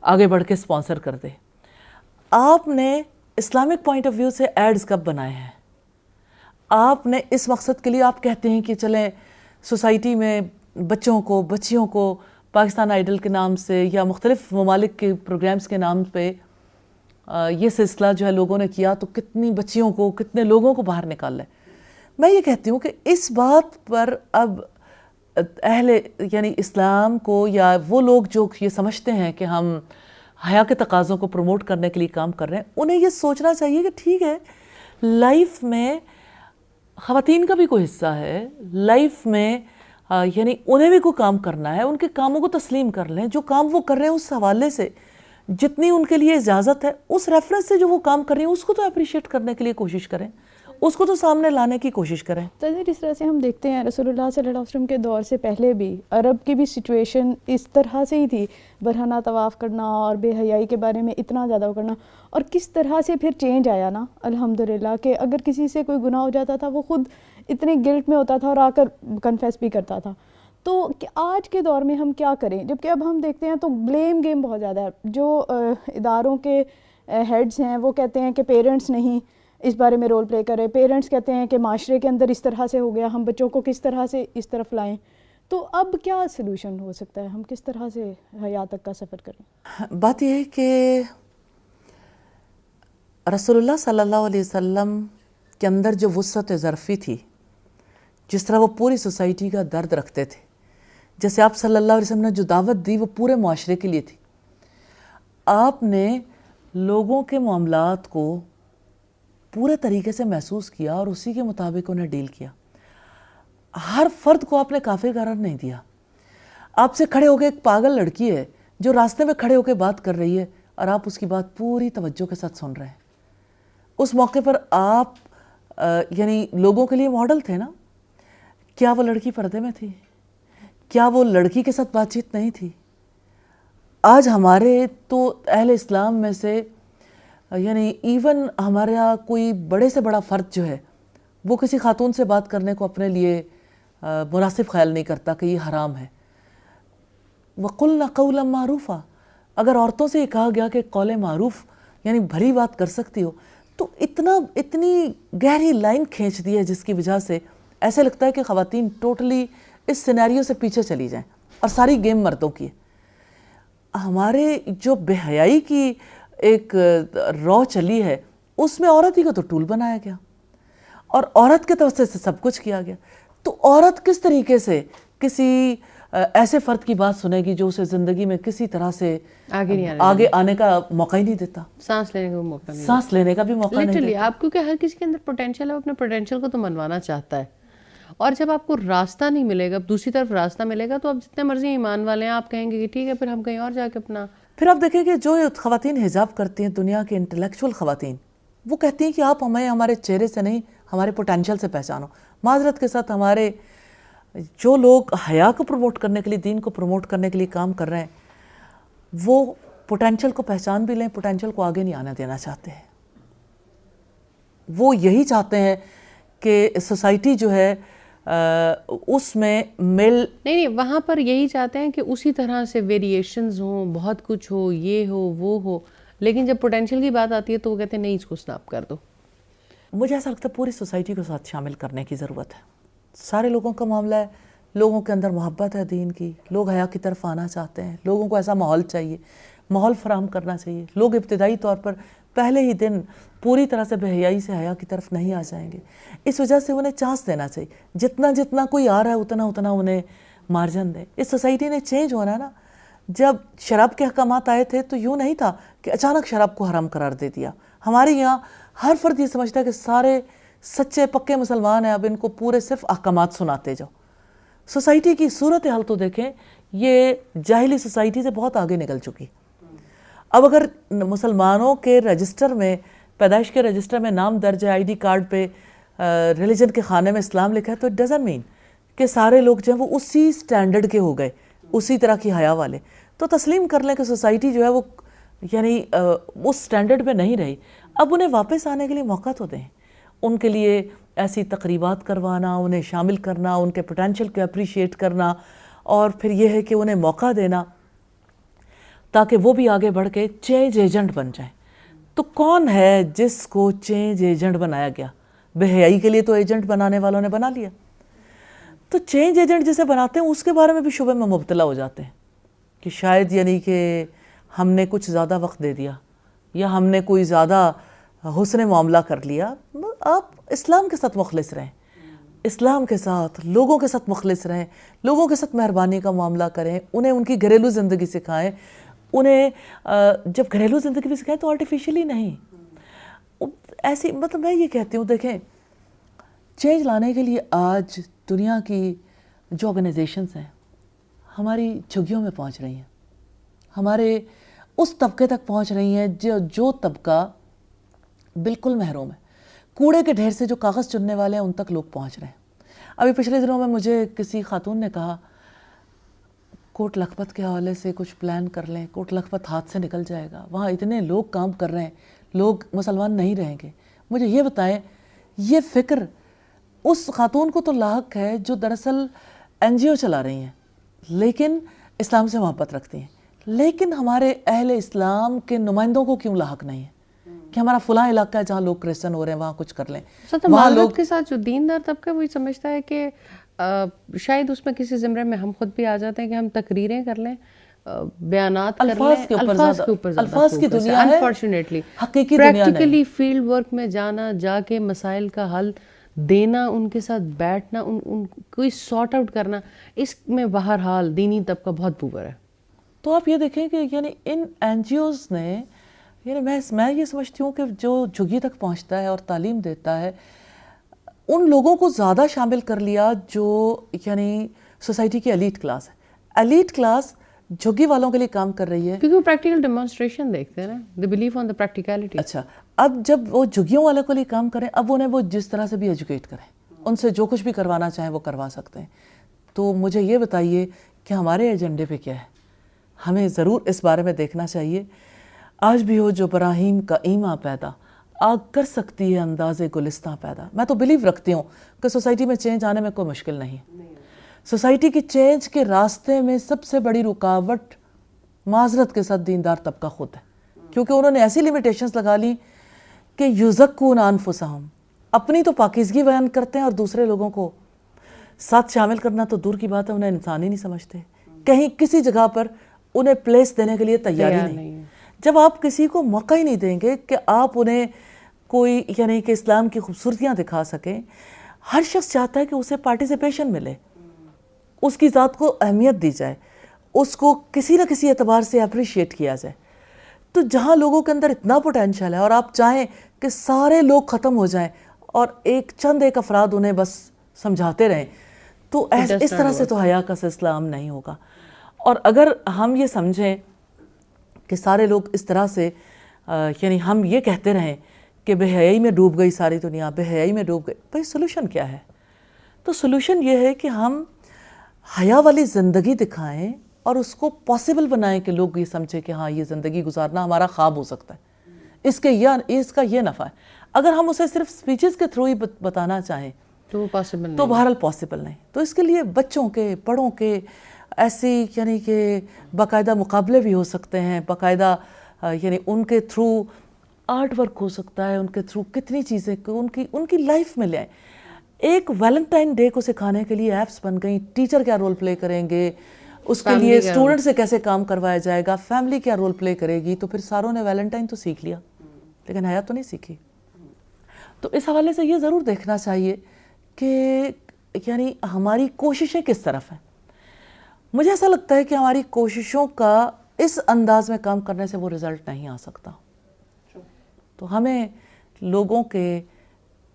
آگے بڑھ کے سپانسر کر دے. آپ نے اسلامک پوائنٹ آف ویو سے ایڈز کب بنائے ہیں؟ آپ نے اس مقصد کے لیے آپ کہتے ہیں کہ چلیں سوسائٹی میں بچیوں کو پاکستان آئیڈل کے نام سے یا مختلف ممالک کے پروگرامز کے نام پہ یہ سلسلہ جو ہے لوگوں نے کیا تو کتنی بچیوں کو, کتنے لوگوں کو باہر نکال لیں. میں یہ کہتی ہوں کہ اس بات پر اب یعنی اسلام کو یا وہ لوگ جو یہ سمجھتے ہیں کہ ہم حیا کے تقاضوں کو پروموٹ کرنے کے لیے کام کر رہے ہیں, انہیں یہ سوچنا چاہیے کہ ٹھیک ہے, لائف میں خواتین کا بھی کوئی حصہ ہے, لائف میں یعنی انہیں بھی کوئی کام کرنا ہے, ان کے کاموں کو تسلیم کر لیں. جو کام وہ کر رہے ہیں اس حوالے سے جتنی ان کے لیے اجازت ہے, اس ریفرنس سے جو وہ کام کر رہی ہیں اس کو تو اپریشیٹ کرنے کے لیے کوشش کریں, اس کو تو سامنے لانے کی کوشش کریں. تو جس طرح سے ہم دیکھتے ہیں رسول اللہ صلی اللہ علیہ وسلم کے دور سے پہلے بھی عرب کی بھی سچویشن اس طرح سے ہی تھی, برہنہ طواف کرنا اور بے حیائی کے بارے میں اتنا زیادہ کرنا, اور کس طرح سے پھر چینج آیا نا الحمدللہ, کہ اگر کسی سے کوئی گناہ ہو جاتا تھا وہ خود اتنے گلٹ میں ہوتا تھا اور آ کر کنفیس بھی کرتا تھا. تو آج کے دور میں ہم کیا کریں, جبکہ اب ہم دیکھتے ہیں تو بلیم گیم بہت زیادہ ہے. جو اداروں کے ہیڈز ہیں وہ کہتے ہیں کہ پیرنٹس نہیں اس بارے میں رول پلے کرے, پیرنٹس کہتے ہیں کہ معاشرے کے اندر اس طرح سے ہو گیا, ہم بچوں کو کس طرح سے اس طرف لائیں. تو اب کیا سلوشن ہو سکتا ہے, ہم کس طرح سے حیا تک کا سفر کریں؟ بات یہ ہے کہ رسول اللہ صلی اللہ علیہ وسلم کے اندر جو وسعت ظرفی تھی, جس طرح وہ پوری سوسائٹی کا درد رکھتے تھے, جیسے آپ صلی اللہ علیہ وسلم نے جو دعوت دی وہ پورے معاشرے کے لیے تھی. آپ نے لوگوں کے معاملات کو پورے طریقے سے محسوس کیا اور اسی کے مطابق انہیں ڈیل کیا. ہر فرد کو آپ نے کافر قرار نہیں دیا. آپ سے کھڑے ہو کے ایک پاگل لڑکی ہے جو راستے میں کھڑے ہو کے بات کر رہی ہے اور آپ اس کی بات پوری توجہ کے ساتھ سن رہے ہیں. اس موقع پر آپ یعنی لوگوں کے لیے ماڈل تھے نا. کیا وہ لڑکی پردے میں تھی؟ کیا وہ لڑکی کے ساتھ بات چیت نہیں تھی؟ آج ہمارے تو اہل اسلام میں سے یعنی ایون ہمارا کوئی بڑے سے بڑا فرد جو ہے وہ کسی خاتون سے بات کرنے کو اپنے لیے مناسب خیال نہیں کرتا کہ یہ حرام ہے. وَقُلْنَا قَوْلًا مَعْرُوفًا, اگر عورتوں سے یہ کہا گیا کہ قول معروف یعنی بھلی بات کر سکتی ہو, تو اتنی گہری لائن کھینچ دی ہے جس کی وجہ سے ایسے لگتا ہے کہ خواتین ٹوٹلی اس سینیریو سے پیچھے چلی جائیں اور ساری گیم مردوں کی ہے. ہمارے جو بے حیائی کی ایک رو چلی ہے اس میں عورت ہی کو تو ٹول بنایا گیا اور عورت کے توسط سے سب کچھ کیا گیا. تو عورت کس طریقے سے کسی ایسے فرد کی بات سنے گی جو اسے زندگی میں کسی طرح سے آگے آنے کا موقع ہی نہیں دیتا, سانس لینے کا موقع نہیں, سانس لینے کا بھی موقع نہیں لٹرلی دیتا. آپ, کیونکہ ہر کسی کے اندر پوٹینشیل ہے, وہ اپنے پوٹینشیل کو تو منوانا چاہتا ہے, اور جب آپ کو راستہ نہیں ملے گا, دوسری طرف راستہ ملے گا, تو آپ جتنے مرضی ایمان والے ہیں آپ کہیں گے کہ ٹھیک ہے پھر ہم کہیں اور جا کے اپنا. پھر آپ دیکھیں کہ جو خواتین حجاب کرتی ہیں, دنیا کے انٹلیکچوئل خواتین, وہ کہتی ہیں کہ آپ ہمیں ہمارے چہرے سے نہیں ہمارے پوٹینشیل سے پہچانو. معذرت کے ساتھ ہمارے جو لوگ حیا کو پروموٹ کرنے کے لیے, دین کو پروموٹ کرنے کے لیے کام کر رہے ہیں, وہ پوٹینشیل کو پہچان بھی لیں, پوٹینشیل کو آگے نہیں آنے دینا چاہتے ہیں. وہ یہی چاہتے ہیں کہ سوسائٹی جو ہے اس میں نہیں, وہاں پر یہی چاہتے ہیں کہ اسی طرح سے ویریشنز ہوں, بہت کچھ ہو, یہ ہو وہ ہو, لیکن جب پوٹینشیل کی بات آتی ہے تو وہ کہتے ہیں نہیں اس کو سناپ کر دو. مجھے ایسا لگتا ہے پوری سوسائٹی کو ساتھ شامل کرنے کی ضرورت ہے. سارے لوگوں کا معاملہ ہے, لوگوں کے اندر محبت ہے دین کی, لوگ حیا کی طرف آنا چاہتے ہیں, لوگوں کو ایسا ماحول چاہیے, ماحول فراہم کرنا چاہیے. لوگ ابتدائی طور پر پہلے ہی دن پوری طرح سے بے حیائی سے حیا کی طرف نہیں آ جائیں گے. اس وجہ سے انہیں چانس دینا چاہیے, جتنا کوئی آ رہا ہے اتنا انہیں مارجن دیں. اس سوسائٹی نے چینج ہونا ہے نا. جب شراب کے احکامات آئے تھے تو یوں نہیں تھا کہ اچانک شراب کو حرام قرار دے دیا. ہمارے یہاں ہر فرد یہ سمجھتا ہے کہ سارے سچے پکے مسلمان ہیں, اب ان کو پورے صرف احکامات سناتے جاؤ. سوسائٹی کی صورتحال تو دیکھیں, یہ جاہلی سوسائٹی سے بہت آگے نکل چکی. اب اگر مسلمانوں کے رجسٹر میں, پیدائش کے رجسٹر میں نام درج ہے, آئی ڈی کارڈ پہ ریلیجن کے خانے میں اسلام لکھا ہے, تو اٹ ڈزنٹ مین کہ سارے لوگ جو ہیں وہ اسی سٹینڈرڈ کے ہو گئے, اسی طرح کی حیا والے. تو تسلیم کر لیں کہ سوسائٹی جو ہے وہ یعنی اس سٹینڈرڈ پہ نہیں رہی. اب انہیں واپس آنے کے لیے موقع تو دیں. ان کے لیے ایسی تقریبات کروانا, انہیں شامل کرنا, ان کے پوٹینشیل کو اپریشیٹ کرنا, اور پھر یہ ہے کہ انہیں موقع دینا تاکہ وہ بھی آگے بڑھ کے چینج ایجنٹ بن جائیں. تو کون ہے جس کو چینج ایجنٹ بنایا گیا؟ بے حیائی کے لیے تو ایجنٹ بنانے والوں نے بنا لیا. تو چینج ایجنٹ جسے بناتے ہیں اس کے بارے میں بھی شبہ میں مبتلا ہو جاتے ہیں کہ شاید یعنی کہ ہم نے کچھ زیادہ وقت دے دیا, یا ہم نے کوئی زیادہ حسن معاملہ کر لیا. آپ اسلام کے ساتھ مخلص رہیں, اسلام کے ساتھ, لوگوں کے ساتھ مخلص رہیں, لوگوں کے ساتھ مہربانی کا معاملہ کریں, انہیں ان کی گھریلو زندگی سکھائیں. انہیں جب گھریلو زندگی بھی سکھائیں تو آرٹیفیشلی نہیں, ایسی, مطلب میں یہ کہتی ہوں, دیکھیں چینج لانے کے لیے آج دنیا کی جو آرگنائزیشنز ہیں ہماری جھگیوں میں پہنچ رہی ہیں, ہمارے اس طبقے تک پہنچ رہی ہیں جو طبقہ بالکل محروم ہے. کوڑے کے ڈھیر سے جو کاغذ چننے والے ہیں ان تک لوگ پہنچ رہے ہیں. ابھی پچھلے دنوں میں مجھے کسی خاتون نے کہا کوٹ لکھپت کے حوالے سے کچھ پلان کر لیں, کوٹ لکھپت ہاتھ سے نکل جائے گا, وہاں اتنے لوگ کام کر رہے ہیں, لوگ مسلمان نہیں رہیں گے. مجھے یہ بتائیں, یہ فکر اس خاتون کو تو لاحق ہے جو دراصل این جی او چلا رہی ہیں لیکن اسلام سے محبت رکھتی ہیں, لیکن ہمارے اہل اسلام کے نمائندوں کو کیوں لاحق نہیں ہے کہ ہمارا فلاں علاقہ ہے جہاں لوگ کرسچن ہو رہے ہیں وہاں کچھ کر لیں. وہاں لوگ کے ساتھ جو دیندار طبقہ وہی سمجھتا ہے کہ شاید اس میں کسی زمرے میں ہم خود بھی آ جاتے ہیں کہ ہم تقریریں کر لیں, بیانات کر لیں, الفاظ کے اوپر الفاظ کی دنیا ہے, انفارچونیٹلی حقیقی دنیا نہیں. پریکٹیکلی فیلڈ ورک میں جانا, جا کے مسائل کا حل دینا, ان کے ساتھ بیٹھنا, ان کوئی سارٹ آؤٹ کرنا, اس میں بہرحال دینی طبقہ بہت پور ہے. تو آپ یہ دیکھیں کہ یعنی ان این جی اوز نے, یعنی میں یہ سمجھتی ہوں کہ جو جھگی تک پہنچتا ہے اور تعلیم دیتا ہے ان لوگوں کو زیادہ شامل کر لیا جو یعنی سوسائٹی کی ایلیٹ کلاس ہے. ایلیٹ کلاس جھگی والوں کے لیے کام کر رہی ہے کیونکہ وہ پریکٹیکل ڈیمانسٹریشن دیکھتے ہیں نا, دی بلیو آن دی پریکٹیکلٹی. اچھا, اب جب وہ جھگیوں والوں کے لیے کام کریں, اب انہیں وہ جس طرح سے بھی ایجوکیٹ کریں, ان سے جو کچھ بھی کروانا چاہیں وہ کروا سکتے ہیں. تو مجھے یہ بتائیے کہ ہمارے ایجنڈے پہ کیا ہے؟ ہمیں ضرور اس بارے میں دیکھنا چاہیے. آج بھی ہو جو براہیم کا ایماں پیدا, آگ کر سکتی ہے انداز گلستاں پیدا. میں تو بلیو رکھتی ہوں کہ سوسائٹی میں چینج آنے میں کوئی مشکل نہیں. سوسائٹی کی چینج کے راستے میں سب سے بڑی رکاوٹ معذرت کے ساتھ دیندار طبقہ خود ہے, کیونکہ انہوں نے ایسی لیمیٹیشنز لگا لی کہ یزکون انفسہم, اپنی تو پاکیزگی بیان کرتے ہیں اور دوسرے لوگوں کو ساتھ شامل کرنا تو دور کی بات ہے, انہیں انسان ہی نہیں سمجھتے. کہیں کسی جگہ پر انہیں پلیس دینے کے لیے تیاری نہیں. جب آپ کسی کو موقع ہی نہیں دیں گے کہ آپ انہیں کوئی یعنی کہ اسلام کی خوبصورتیاں دکھا سکیں, ہر شخص چاہتا ہے کہ اسے پارٹیسپیشن ملے, اس کی ذات کو اہمیت دی جائے, اس کو کسی نہ کسی اعتبار سے اپریشیٹ کیا جائے. تو جہاں لوگوں کے اندر اتنا پوٹینشیل ہے اور آپ چاہیں کہ سارے لوگ ختم ہو جائیں اور چند ایک افراد انہیں بس سمجھاتے رہیں, تو اس طرح سے تو حیا کا سلسلہ عام نہیں ہوگا. اور اگر ہم یہ سمجھیں کہ سارے لوگ اس طرح سے یعنی ہم یہ کہتے رہیں کہ بے حیائی میں ڈوب گئی ساری دنیا, بے حیائی میں ڈوب گئی, بھائی سولوشن کیا ہے؟ تو سولوشن یہ ہے کہ ہم حیا والی زندگی دکھائیں اور اس کو پاسبل بنائیں کہ لوگ یہ سمجھیں کہ ہاں یہ زندگی گزارنا ہمارا خواب ہو سکتا ہے, اس کا یہ نفع ہے. اگر ہم اسے صرف سپیچز کے تھرو ہی بتانا چاہیں تو وہ پاسبل نہیں, تو بہرحال پاسبل نہیں. تو اس کے لیے بچوں کے, بڑوں کے ایسی یعنی کہ باقاعدہ مقابلے بھی ہو سکتے ہیں, باقاعدہ یعنی ان کے تھرو آرٹ ورک ہو سکتا ہے, ان کے تھرو کتنی چیزیں ان کی لائف میں لے آئیں. ایک ویلنٹائن ڈے کو سکھانے کے لیے ایپس بن گئیں, ٹیچر کیا رول پلے کریں گے, اس کے لیے اسٹوڈنٹ سے کیسے کام کروایا جائے گا, فیملی کیا رول پلے کرے گی. تو پھر ساروں نے ویلنٹائن تو سیکھ لیا لیکن حیا تو نہیں سیکھی. تو اس حوالے سے یہ ضرور دیکھنا چاہیے کہ یعنی ہماری کوششیں کس طرف ہیں. مجھے ایسا لگتا ہے کہ ہماری کوششوں کا اس انداز میں کام کرنے سے وہ رزلٹ نہیں آ سکتا. تو ہمیں لوگوں کے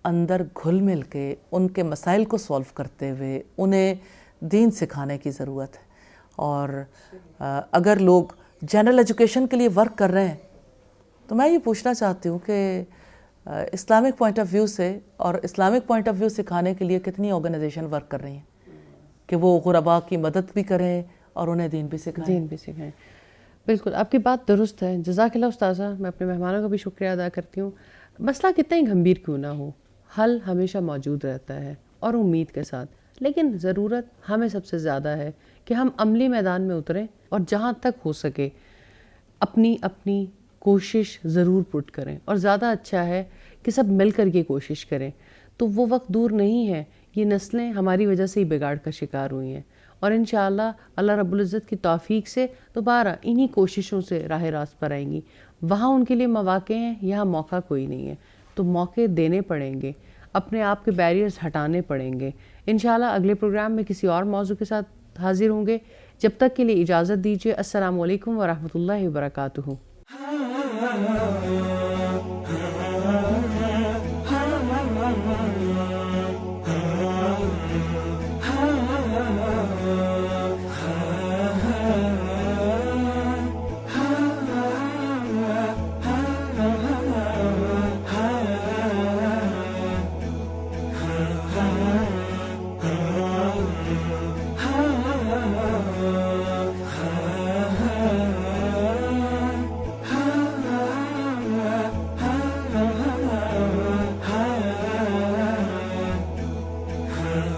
اندر گھل مل کے ان کے مسائل کو سولو کرتے ہوئے انہیں دین سکھانے کی ضرورت ہے. اور اگر لوگ جنرل ایجوکیشن کے لیے ورک کر رہے ہیں تو میں یہ پوچھنا چاہتی ہوں کہ اسلامک پوائنٹ آف ویو سے اور اسلامک پوائنٹ آف ویو سکھانے کے لیے کتنی آرگنائزیشن ورک کر رہی ہیں کہ وہ غرباء کی مدد بھی کریں اور انہیں دین بھی سکھائیں. بالکل آپ کی بات درست ہے. جزاک اللہ استاذہ. میں اپنے مہمانوں کا بھی شکریہ ادا کرتی ہوں. مسئلہ کتنا ہی گھمبیر کیوں نہ ہو, حل ہمیشہ موجود رہتا ہے اور امید کے ساتھ. لیکن ضرورت ہمیں سب سے زیادہ ہے کہ ہم عملی میدان میں اتریں اور جہاں تک ہو سکے اپنی کوشش ضرور پٹ کریں. اور زیادہ اچھا ہے کہ سب مل کر یہ کوشش کریں. تو وہ وقت دور نہیں ہے, یہ نسلیں ہماری وجہ سے ہی بگاڑ کا شکار ہوئی ہیں, اور انشاءاللہ اللہ رب العزت کی توفیق سے دوبارہ انہی کوششوں سے راہ راست پر آئیں گی. وہاں ان کے لیے مواقع ہیں, یہاں موقع کوئی نہیں ہے. تو موقع دینے پڑیں گے, اپنے آپ کے بیریئرز ہٹانے پڑیں گے. انشاءاللہ اگلے پروگرام میں کسی اور موضوع کے ساتھ حاضر ہوں گے. جب تک کے لیے اجازت دیجیے. السلام علیکم ورحمۃ اللہ وبرکاتہ.